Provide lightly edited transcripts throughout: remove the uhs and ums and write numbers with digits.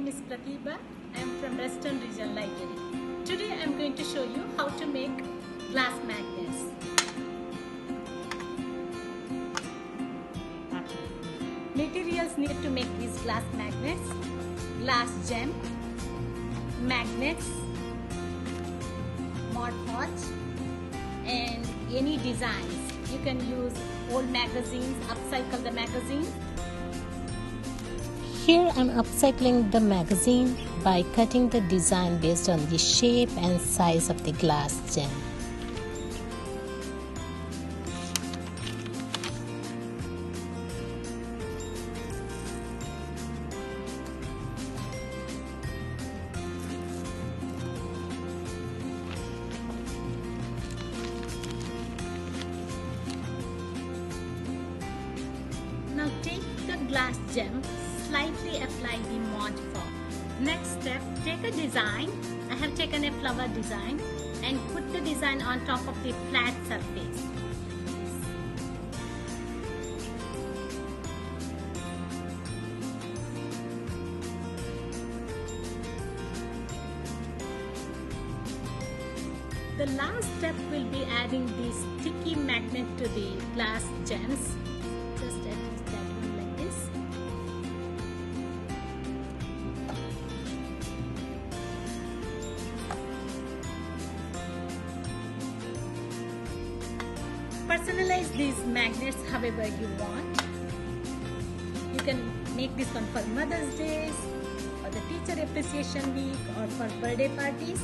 name is Prathibha. I am from Western Region Library. Today I am going to show you how to make glass magnets. Materials needed to make these glass magnets: glass gem, magnets, Mod Podge, and any designs. You can use old magazines, upcycle the magazine. Here I'm upcycling the magazine by cutting the design based on the shape and size of the glass gem. Now take the glass gem, slightly apply the Mod Podge. Next step, take a design. I have taken a flower design and put the design on top of the flat surface. The last step will be adding the sticky magnet to the glass gems. Just attach that one like this. Personalize these magnets however you want. You can make this one for Mother's Day, or the Teacher Appreciation Week, or for birthday parties.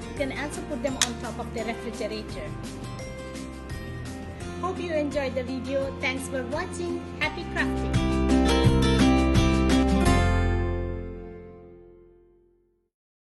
You can also put them on top of the refrigerator. Hope you enjoyed the video. Thanks for watching. Happy crafting!